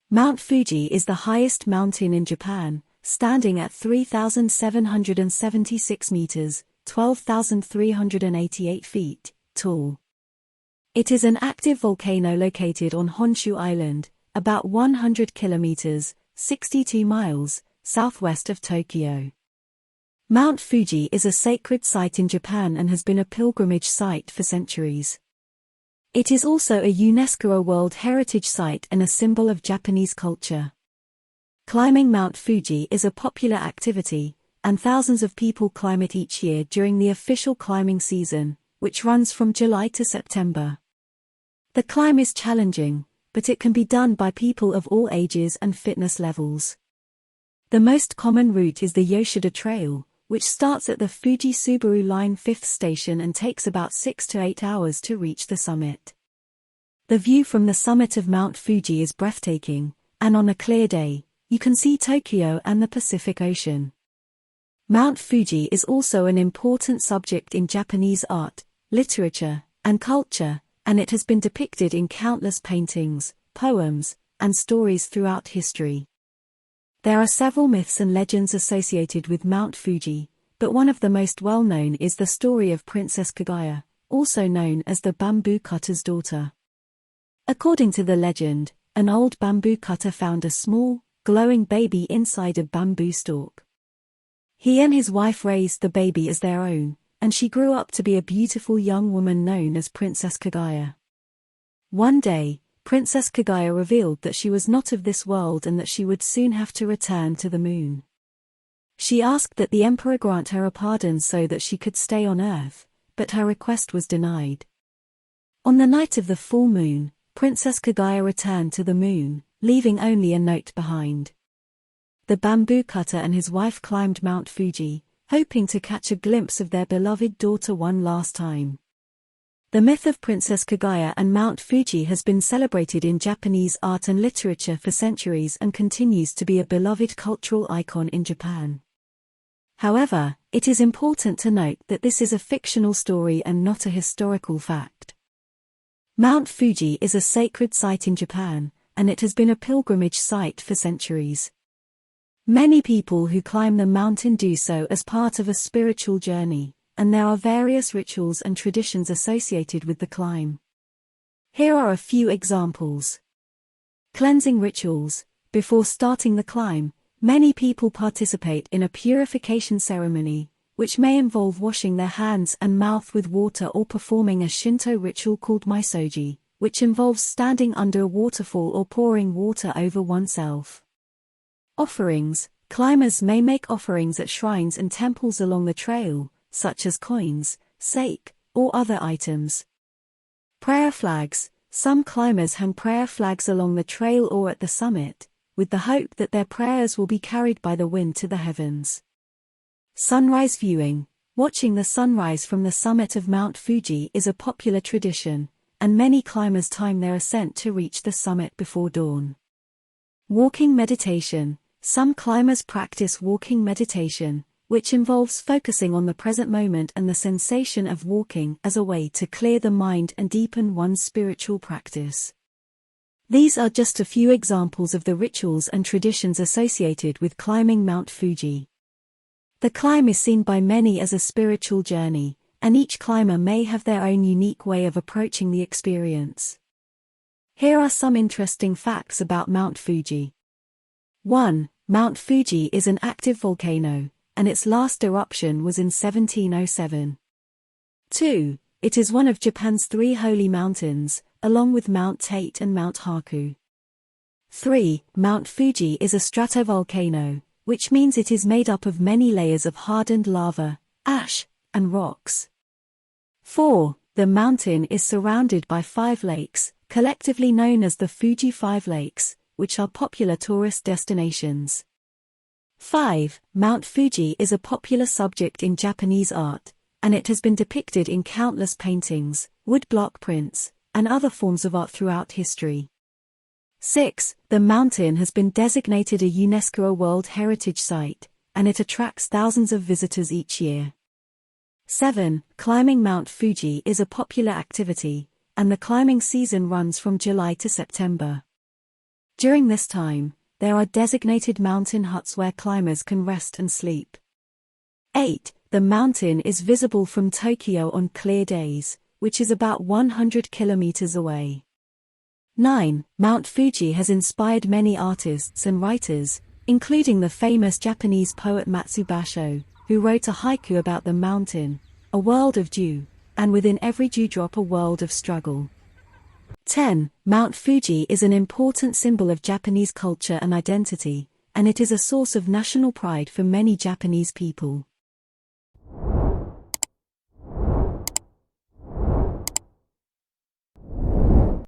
Mount Fuji is the highest mountain in Japan, standing at 3,776 meters, 12,388 feet, tall. It is an active volcano located on Honshu Island, about 100 kilometers, 62 miles, southwest of Tokyo. Mount Fuji is a sacred site in Japan and has been a pilgrimage site for centuries. It is also a UNESCO World Heritage Site and a symbol of Japanese culture. Climbing Mount Fuji is a popular activity, and thousands of people climb it each year during the official climbing season, which runs from July to September. The climb is challenging, but it can be done by people of all ages and fitness levels. The most common route is the Yoshida Trail, which starts at the Fuji-Subaru Line 5th station and takes about 6 to 8 hours to reach the summit. The view from the summit of Mount Fuji is breathtaking, and on a clear day, you can see Tokyo and the Pacific Ocean. Mount Fuji is also an important subject in Japanese art, literature, and culture, and it has been depicted in countless paintings, poems, and stories throughout history. There are several myths and legends associated with Mount Fuji, but one of the most well-known is the story of Princess Kaguya, also known as the bamboo cutter's daughter. According to the legend, an old bamboo cutter found a small, glowing baby inside a bamboo stalk. He and his wife raised the baby as their own, and she grew up to be a beautiful young woman known as Princess Kaguya. One day, Princess Kaguya revealed that she was not of this world and that she would soon have to return to the moon. She asked that the emperor grant her a pardon so that she could stay on Earth, but her request was denied. On the night of the full moon, Princess Kaguya returned to the moon, leaving only a note behind. The bamboo cutter and his wife climbed Mount Fuji, hoping to catch a glimpse of their beloved daughter one last time. The myth of Princess Kaguya and Mount Fuji has been celebrated in Japanese art and literature for centuries and continues to be a beloved cultural icon in Japan. However, it is important to note that this is a fictional story and not a historical fact. Mount Fuji is a sacred site in Japan, and it has been a pilgrimage site for centuries. Many people who climb the mountain do so as part of a spiritual journey, and there are various rituals and traditions associated with the climb. Here are a few examples. Cleansing rituals. Before starting the climb, many people participate in a purification ceremony, which may involve washing their hands and mouth with water or performing a Shinto ritual called misogi, which involves standing under a waterfall or pouring water over oneself. Offerings. Climbers may make offerings at shrines and temples along the trail, such as coins, sake, or other items. Prayer flags. Some climbers hang prayer flags along the trail or at the summit, with the hope that their prayers will be carried by the wind to the heavens. Sunrise viewing. Watching the sunrise from the summit of Mount Fuji is a popular tradition, and many climbers time their ascent to reach the summit before dawn. Walking meditation. Some climbers practice walking meditation, which involves focusing on the present moment and the sensation of walking as a way to clear the mind and deepen one's spiritual practice. These are just a few examples of the rituals and traditions associated with climbing Mount Fuji. The climb is seen by many as a spiritual journey, and each climber may have their own unique way of approaching the experience. Here are some interesting facts about Mount Fuji. 1. Mount Fuji is an active volcano, and its last eruption was in 1707. 2. It is one of Japan's 3 holy mountains, along with Mount Tate and Mount Haku. 3. Mount Fuji is a stratovolcano, which means it is made up of many layers of hardened lava, ash, and rocks. 4. The mountain is surrounded by 5 lakes, collectively known as the Fuji Five Lakes, which are popular tourist destinations. 5. Mount Fuji is a popular subject in Japanese art, and it has been depicted in countless paintings, woodblock prints, and other forms of art throughout history. 6. The mountain has been designated a UNESCO World Heritage Site, and it attracts thousands of visitors each year. 7. Climbing Mount Fuji is a popular activity, and the climbing season runs from July to September. During this time, there are designated mountain huts where climbers can rest and sleep. 8. The mountain is visible from Tokyo on clear days, which is about 100 kilometers away. 9. Mount Fuji has inspired many artists and writers, including the famous Japanese poet Matsubasho, who wrote a haiku about the mountain, a world of dew, and within every dewdrop a world of struggle. 10. Mount Fuji is an important symbol of Japanese culture and identity, and it is a source of national pride for many Japanese people.